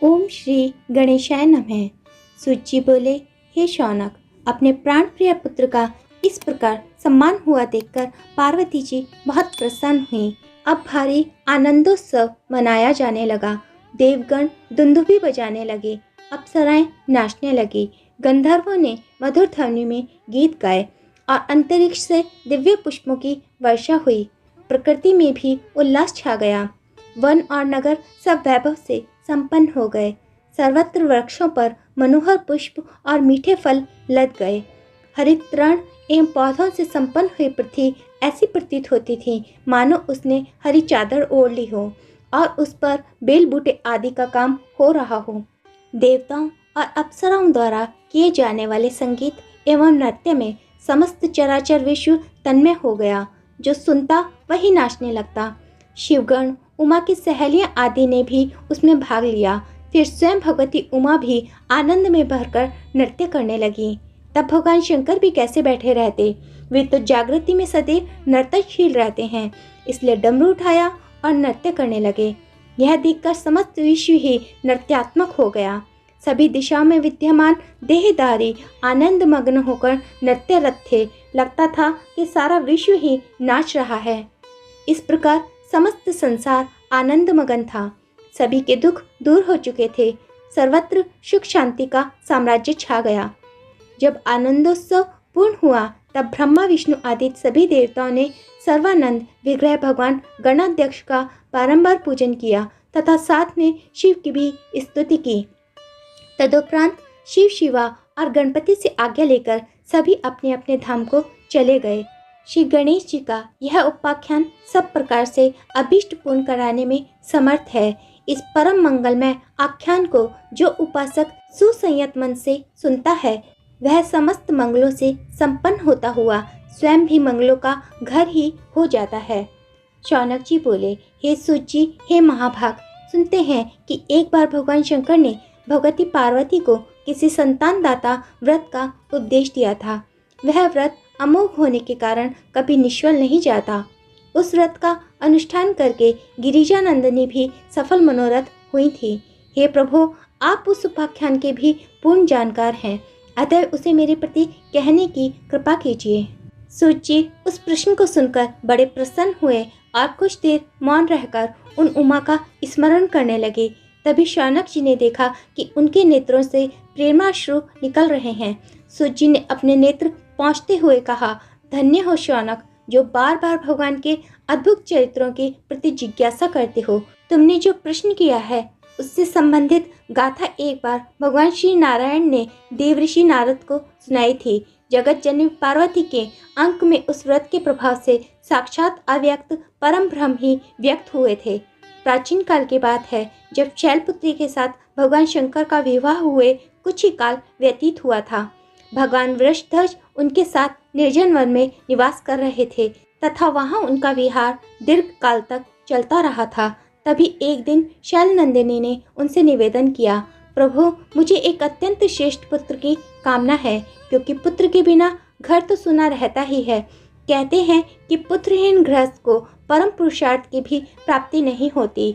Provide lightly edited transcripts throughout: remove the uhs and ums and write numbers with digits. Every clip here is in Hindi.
ओम श्री गणेशाय नमः। सूत बोले, हे शौनक, अपने प्राण प्रिय पुत्र का इस प्रकार सम्मान हुआ देखकर पार्वती जी बहुत प्रसन्न हुई। अब भारी आनंदोत्सव मनाया जाने लगा। देवगण दुंदुभी बजाने लगे, अप्सराएं नाचने लगी, गंधर्वों ने मधुर ध्वनि में गीत गाए और अंतरिक्ष से दिव्य पुष्पों की वर्षा हुई। प्रकृति में भी उल्लास छा गया। वन और नगर सब वैभव से संपन्न हो गए। सर्वत्र वृक्षों पर मनोहर पुष्प और मीठे फल लद गए। हरित तृण एवं पौधों से संपन्न हुई पृथ्वी ऐसी प्रतीत होती थी मानो उसने हरी चादर ओढ़ ली हो और उस पर बेल बूटे आदि का काम हो रहा हो। देवताओं और अप्सराओं द्वारा किए जाने वाले संगीत एवं नृत्य में समस्त चराचर विश्व तन्मय हो गया। जो सुनता वही नाचने लगता। शिवगण, उमा की सहेलियां आदि ने भी उसमें भाग लिया। फिर स्वयं भगवती उमा भी आनंद में भरकर नृत्य करने लगी। तब भगवान शंकर भी कैसे बैठे रहते, वे तो जागृति में सदैव नर्तनशील रहते हैं। इसलिए डमरू उठाया और नृत्य करने लगे। यह देखकर समस्त विश्व ही नृत्यात्मक हो गया। सभी दिशाओं में विद्यमान देहधारी आनंद मग्न होकर नृत्यरत थे। लगता था कि सारा विश्व ही नाच रहा है। इस प्रकार समस्त संसार आनंद मगन था। सभी के दुख दूर हो चुके थे। सर्वत्र सुख शांति का साम्राज्य छा गया। जब आनंदोत्सव पूर्ण हुआ तब ब्रह्मा विष्णु आदि सभी देवताओं ने सर्वानंद विग्रह भगवान गणाध्यक्ष का बारंबार पूजन किया तथा साथ में शिव की भी स्तुति की। तदुपरांत शिव, शिवा और गणपति से आज्ञा लेकर सभी अपने अपने धाम को चले गए। श्री गणेश जी का यह उपाख्यान सब प्रकार से अभीष्ट पूर्ण कराने में समर्थ है। इस परम मंगलमय आख्यान को जो उपासक सुसंयत मन से सुनता है वह समस्त मंगलों से संपन्न होता हुआ स्वयं भी मंगलों का घर ही हो जाता है। शौनक जी बोले, हे सूत जी, हे महाभाग, सुनते हैं कि एक बार भगवान शंकर ने भगवती पार्वती को किसी संतान दाता व्रत का उपदेश दिया था। वह व्रत अमोघ होने के कारण कभी निष्फल नहीं जाता। उस व्रत का अनुष्ठान करके गिरिजानंदिनी भी सफल मनोरथ हुई थी। हे प्रभु, आप उस उपाख्यान के भी पूर्ण जानकार हैं, अतः उसे मेरे प्रति कहने की कृपा कीजिए। सूत जी उस प्रश्न को सुनकर बड़े प्रसन्न हुए और कुछ देर मौन रहकर उन उमा का स्मरण करने लगे। तभी शौनक जी ने देखा कि उनके नेत्रों से प्रेमाश्रु निकल रहे हैं। सूत जी ने अपने नेत्र पहुँचते हुए कहा, धन्य हो शौनक, जो बार बार भगवान के अद्भुत चरित्रों के प्रति जिज्ञासा करते हो। तुमने जो प्रश्न किया है उससे संबंधित गाथा एक बार भगवान श्री नारायण ने देवऋषि नारद को सुनाई थी। जगत जननी पार्वती के अंक में उस व्रत के प्रभाव से साक्षात अव्यक्त परम ब्रह्म ही व्यक्त हुए थे। प्राचीन काल की बात है, जब शैलपुत्री के साथ भगवान शंकर का विवाह हुए कुछ ही काल व्यतीत हुआ था। भगवान वृषध्वज उनके साथ निर्जन वन में निवास कर रहे थे तथा वहां उनका विहार दीर्घ काल तक चलता रहा था। तभी एक दिन शैलनंदिनी ने उनसे निवेदन किया, प्रभु, मुझे एक अत्यंत श्रेष्ठ पुत्र की कामना है, क्योंकि पुत्र के बिना घर तो सुना रहता ही है। कहते हैं कि पुत्रहीन गृहस्थ को परम पुरुषार्थ की भी प्राप्ति नहीं होती।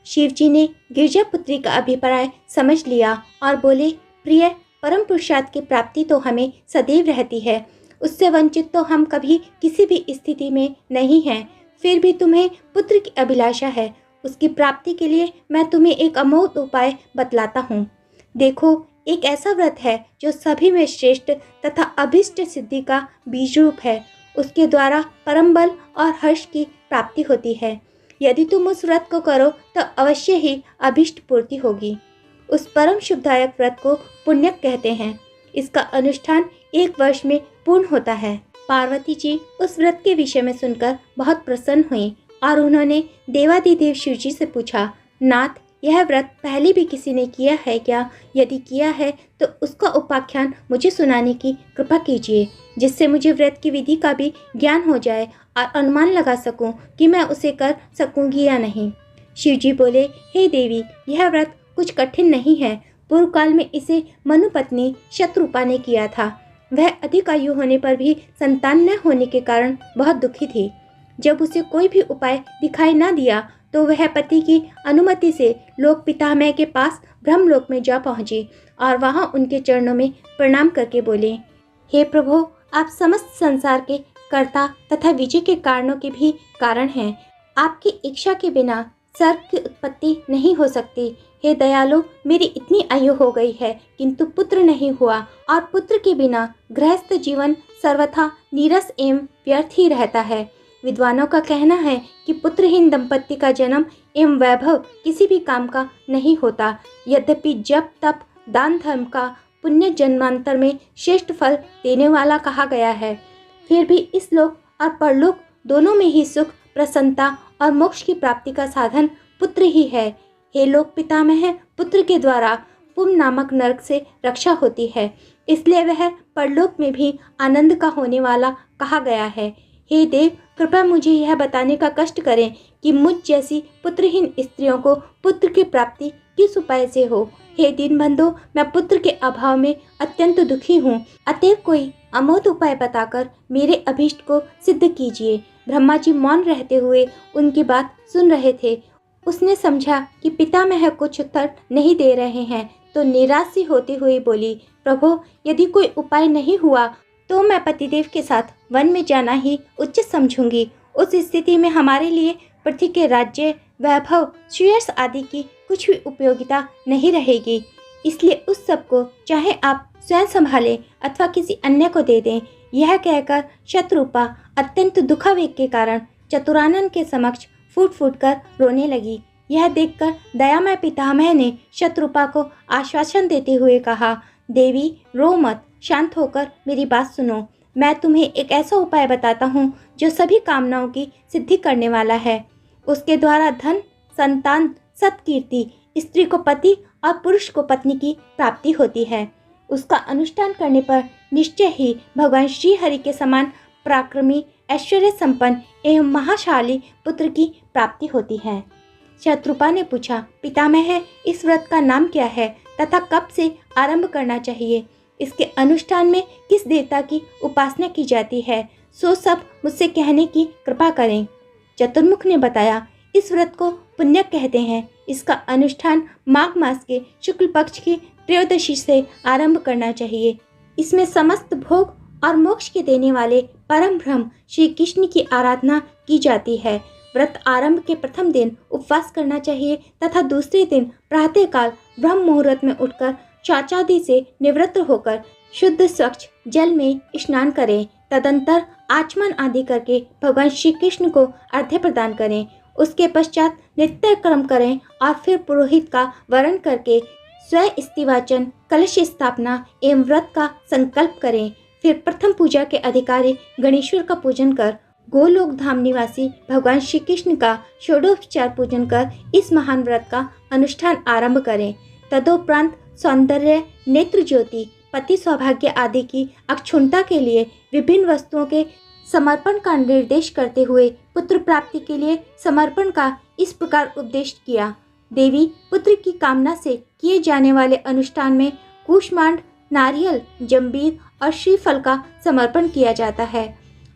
शिव जी ने गिरजा पुत्री का अभिप्राय समझ लिया और बोले, प्रिय, परम पुरुषार्थ की प्राप्ति तो हमें सदैव रहती है, उससे वंचित तो हम कभी किसी भी स्थिति में नहीं हैं। फिर भी तुम्हें पुत्र की अभिलाषा है, उसकी प्राप्ति के लिए मैं तुम्हें एक अमोघ उपाय बतलाता हूँ। देखो, एक ऐसा व्रत है जो सभी में श्रेष्ठ तथा अभीष्ट सिद्धि का बीज रूप है। उसके द्वारा परम बल और हर्ष की प्राप्ति होती है। यदि तुम उस व्रत को करो तो अवश्य ही अभीष्ट पूर्ति होगी। उस परम शुभदायक व्रत को पुण्यक कहते हैं। इसका अनुष्ठान 1 वर्ष में पूर्ण होता है। पार्वती जी उस व्रत के विषय में सुनकर बहुत प्रसन्न हुई और उन्होंने देवादिदेव शिव जी से पूछा, नाथ, यह व्रत पहले भी किसी ने किया है क्या? यदि किया है तो उसका उपाख्यान मुझे सुनाने की कृपा कीजिए, जिससे मुझे व्रत की विधि का भी ज्ञान हो जाए और अनुमान लगा सकूं कि मैं उसे कर सकूंगी या नहीं। शिव जी बोले, हे देवी, यह व्रत कुछ कठिन नहीं है। पूर्व काल में इसे मनु पत्नी शत्रुपा ने किया था। वह अधिक आयु होने पर भी संतान न होने के कारण बहुत दुखी थी। जब उसे कोई भी उपाय दिखाई न दिया तो वह पति की अनुमति से लोक पितामह के पास ब्रह्मलोक में जा पहुँचे और वहाँ उनके चरणों में प्रणाम करके बोले, हे प्रभु, आप समस्त संसार के कर्ता तथा विजय के कारणों के भी कारण हैं। आपकी इच्छा के बिना स्वर्ग की उत्पत्ति नहीं हो सकती। हे दयालु, मेरी इतनी आयु हो गई है किंतु पुत्र नहीं हुआ, और पुत्र के बिना गृहस्थ जीवन सर्वथा नीरस एवं व्यर्थ ही रहता है। विद्वानों का कहना है कि पुत्रहीन दंपत्ति का जन्म एवं वैभव किसी भी काम का नहीं होता। यद्यपि जप तप दान धर्म का पुण्य जन्मांतर में श्रेष्ठ फल देने वाला कहा गया है, फिर भी इस लोक और परलोक दोनों में ही सुख, प्रसन्नता और मोक्ष की प्राप्ति का साधन पुत्र ही है। हे लोक पितामह, पुत्र के द्वारा पुम नामक नरक से रक्षा होती है, इसलिए वह परलोक में भी आनंद का होने वाला कहा गया है। हे देव, कृपया मुझे यह बताने का कष्ट करें कि मुझ जैसी पुत्रहीन स्त्रियों को पुत्र की प्राप्ति किस उपाय से हो। हे दीनबंधो, मैं पुत्र के अभाव में अत्यंत दुखी हूँ, अतएव कोई अमोघ उपाय बताकर मेरे अभीष्ट को सिद्ध कीजिए। ब्रह्मा जी मौन रहते हुए उनकी बात सुन रहे थे। उसने समझा कि पितामह कुछ उत्तर नहीं दे रहे हैं, तो निराश सी होती हुई बोली, प्रभु, यदि कोई उपाय नहीं हुआ तो मैं पतिदेव के साथ वन में जाना ही उचित समझूंगी। उस स्थिति में हमारे लिए पृथ्वी के राज्य, वैभव, श्रेयस आदि की कुछ भी उपयोगिता नहीं रहेगी। इसलिए उस सब को चाहे आप स्वयं संभालें अथवा किसी अन्य को दे दें। यह कहकर शत्रुपा अत्यंत दुखावेग के कारण चतुरानन के समक्ष फूट फूट कर रोने लगी। यह देखकर दयामय पितामह ने शत्रुपा को आश्वासन देते हुए कहा, देवी रो मत, शांत होकर मेरी बात सुनो। मैं तुम्हें एक ऐसा उपाय बताता हूँ जो सभी कामनाओं की सिद्धि करने वाला है। उसके द्वारा धन, संतान, सत्कीर्ति, स्त्री को पति और पुरुष को पत्नी की प्राप्ति होती है। उसका अनुष्ठान करने पर निश्चय ही भगवान श्री हरि के समान पराक्रमी, ऐश्वर्य संपन्न एवं महाशाली पुत्र की प्राप्ति होती है। शत्रुपा ने पूछा, पितामह, इस व्रत का नाम क्या है तथा कब से आरंभ करना चाहिए? इसके अनुष्ठान में किस देवता की उपासना की जाती है? सो सब मुझसे कहने की कृपा करें। चतुर्मुख ने बताया, इस व्रत को पुण्य कहते हैं। इसका अनुष्ठान माघ मास के शुक्ल पक्ष की त्रयोदशी से आरंभ करना चाहिए। इसमें समस्त भोग और मोक्ष के देने वाले परम ब्रह्म श्री कृष्ण की आराधना की जाती है। व्रत आरंभ के प्रथम दिन उपवास करना चाहिए तथा दूसरे दिन प्रातःकाल ब्रह्म मुहूर्त में उठकर शौचादि से निवृत्त होकर शुद्ध स्वच्छ जल में स्नान करें। तदंतर आचमन आदि करके भगवान श्री कृष्ण को अर्घ्य प्रदान करें। उसके पश्चात नित्य कर्म करें और फिर पुरोहित का वरण करके स्वयं स्तिवाचन, कलश स्थापना एवं व्रत का संकल्प करें। फिर प्रथम पूजा के अधिकारी गणेश्वर का पूजन कर गोलोक धाम निवासी भगवान श्री कृष्ण का षोडोपचार पूजन कर इस महान व्रत का अनुष्ठान आरंभ करें। तदोपरांत सौंदर्य, नेत्र ज्योति, पति सौभाग्य आदि की अक्षुण्णता के लिए विभिन्न वस्तुओं के समर्पण का निर्देश करते हुए पुत्र प्राप्ति के लिए समर्पण का इस प्रकार उपदेश किया। देवी, पुत्र की कामना से किए जाने वाले अनुष्ठान में कूष्मांड, नारियल, जंबीर और श्रीफल का समर्पण किया जाता है।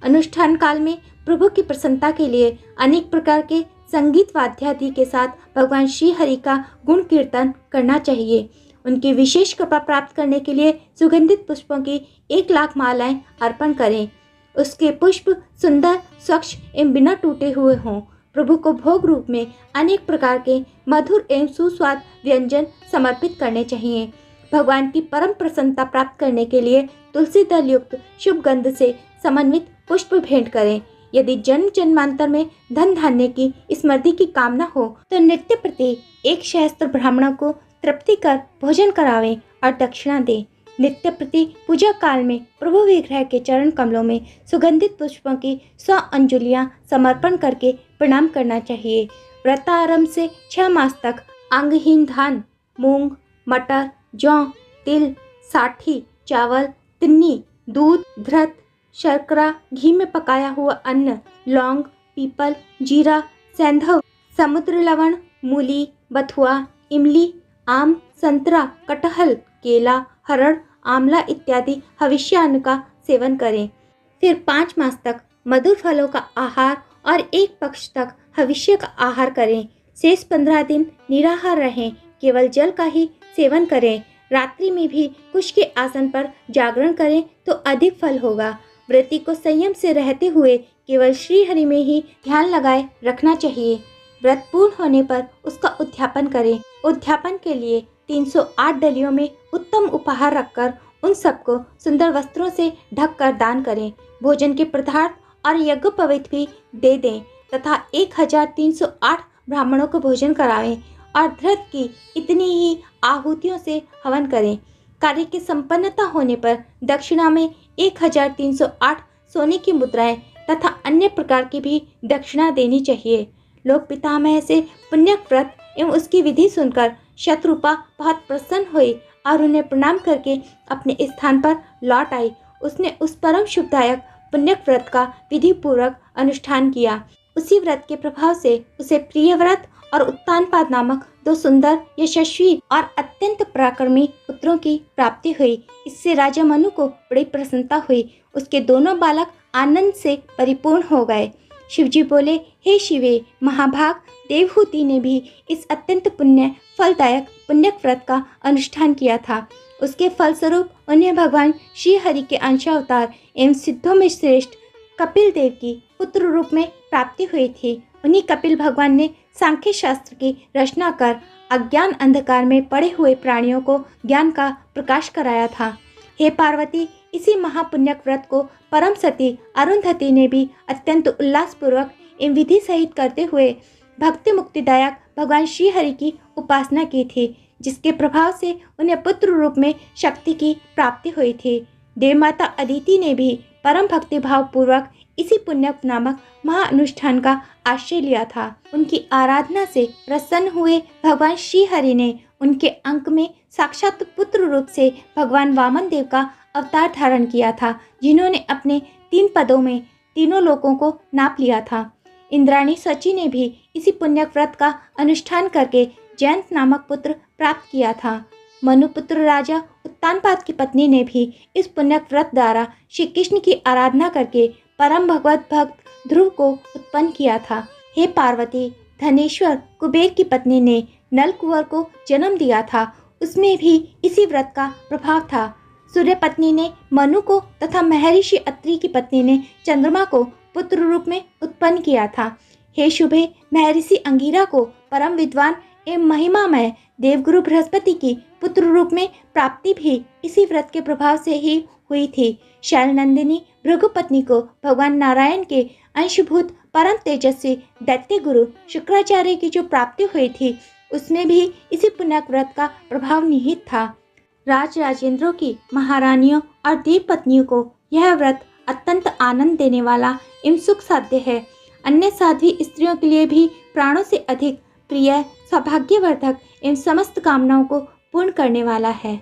अनुष्ठान काल में प्रभु की प्रसन्नता के लिए अनेक प्रकार के संगीत वाद्यादि के साथ भगवान श्री हरि का गुण कीर्तन करना चाहिए। उनकी विशेष कृपा प्राप्त करने के लिए सुगंधित पुष्पों की 1,00,000 मालाएं अर्पण करें। उसके पुष्प सुंदर, स्वच्छ एवं बिना टूटे हुए हों। प्रभु को भोग रूप में अनेक प्रकार के मधुर एवं सुस्वाद व्यंजन समर्पित करने चाहिए। भगवान की परम प्रसन्नता प्राप्त करने के लिए तुलसी दल युक्त शुभ गंध से समन्वित पुष्प भेंट करें। यदि जन्म जन्मांतर में धन धान्य की स्मृति की कामना हो तो नित्य प्रति 1 सहस्त्र ब्राह्मणों को तृप्ति कर भोजन करावें और दक्षिणा दें। नित्य प्रति पूजा काल में प्रभु विग्रह के चरण कमलों में सुगंधित पुष्पों की 100 अंजुलियां समर्पण करके प्रणाम करना चाहिए। व्रतारंभ से 6 मास तक अंगहीन धान, मूंग, मटर, जौ, तिल, साठी, चावल, तिन्नी, दूध, घृत, शर्करा, घी में पकाया हुआ अन्न, लौंग, पीपल, जीरा, सैंधव, समुद्र लवण, मूली, बथुआ, इमली, आम, संतरा, कटहल, केला, हरड़, आंवला इत्यादि हविष्यान्न का सेवन करें। फिर 5 मास तक मधुर फलों का आहार और 1 पक्ष तक हविष्य का आहार करें। शेष 15 दिन निराहार रहें। केवल जल का ही सेवन करें। रात्रि में भी कुश के आसन पर जागरण करें तो अधिक फल होगा। व्रती को संयम से रहते हुए केवल श्री हरि में ही ध्यान लगाए रखना चाहिए। व्रत पूर्ण होने पर उसका उद्यापन करें। उद्यापन के लिए 308 डलियों में उत्तम उपहार रखकर उन सबको सुंदर वस्त्रों से ढककर दान करें। भोजन के पदार्थ और यज्ञोपवीत भी दे दें तथा 1308 ब्राह्मणों को भोजन करावें और धृत की इतनी ही आहुतियों से हवन करें। कार्य की संपन्नता होने पर दक्षिणा में 1308 सोने की मुद्राएं तथा अन्य प्रकार की भी दक्षिणा देनी चाहिए। लोक पितामह से पुण्यक व्रत एवं उसकी विधि सुनकर शत्रुपा बहुत प्रसन्न हुई और उन्हें प्रणाम करके अपने स्थान पर लौट आई। उसने उस परम शुभदायक पुण्यक व्रत का विधि पूर्वक अनुष्ठान किया। उसी व्रत के प्रभाव से उसे प्रिय व्रत और उत्तानपाद नामक 2 सुंदर, यशस्वी और अत्यंत पराक्रमी पुत्रों की प्राप्ति हुई। इससे राजा मनु को बड़ी प्रसन्नता हुई। उसके दोनों बालक आनंद से परिपूर्ण हो गए। शिवजी बोले, हे शिवे, महाभाग देवहूति ने भी इस अत्यंत पुण्य फलदायक पुण्यक व्रत का अनुष्ठान किया था। उसके फलस्वरूप उन्हें भगवान श्री हरि के अंशावतार एवं सिद्धों में श्रेष्ठ कपिल देव की पुत्र रूप में प्राप्ति हुई थी। उन्हीं कपिल भगवान ने सांख्य शास्त्र की रचना कर अज्ञान अंधकार में पड़े हुए प्राणियों को ज्ञान का प्रकाश कराया था। हे पार्वती, इसी महापुण्यक व्रत को परम सती अरुंधति ने भी अत्यंत उल्लासपूर्वक एवं विधि सहित करते हुए भक्ति मुक्तिदायक भगवान श्री हरि की उपासना की थी, जिसके प्रभाव से उन्हें पुत्र रूप में शक्ति की प्राप्ति हुई थी। देवमाता अदिति ने भी परम भक्ति भाव पूर्वक इसी पुण्यक नामक महाअनुष्ठान का आश्रय लिया था। उनकी आराधना से प्रसन्न हुए भगवान श्री हरि ने उनके अंक में साक्षात पुत्र रूप से भगवान वामन देव का अवतार धारण किया था, जिन्होंने अपने 3 पदों में तीनों लोकों को नाप लिया था। इंद्राणी सची ने भी इसी पुण्यक व्रत का अनुष्ठान करके जयंत नामक पुत्र प्राप्त किया था। मनुपुत्र राजा उत्तानपाद की पत्नी ने भी इस पुण्यक व्रत द्वारा श्री कृष्ण की आराधना करके परम भगवत भक्त ध्रुव को उत्पन्न किया था। हे पार्वती, धनेश्वर कुबेर की पत्नी ने नल कुंवर को जन्म दिया था, उसमें भी इसी व्रत का प्रभाव था। सूर्य पत्नी ने मनु को तथा महर्षि अत्रि की पत्नी ने चंद्रमा को पुत्र रूप में उत्पन्न किया था। हे शुभे, महर्षि अंगिरा को परम विद्वान एवं महिमामय देवगुरु बृहस्पति की पुत्र रूप में प्राप्ति भी इसी व्रत के प्रभाव से ही हुई थी। शैलनंदिनी भृगुपत्नी को भगवान नारायण के अंशभूत परम तेजस्वी दैत्य गुरु शुक्राचार्य की जो प्राप्ति हुई थी, उसमें भी इसी पुण्यक व्रत का प्रभाव निहित था। राजेंद्रों की महारानियों और देव पत्नियों को यह व्रत अत्यंत आनंद देने वाला एवं सुख साध्य है। अन्य साध्वी स्त्रियों के लिए भी प्राणों से अधिक प्रिय, सौभाग्यवर्धक एवं समस्त कामनाओं को पूर्ण करने वाला है।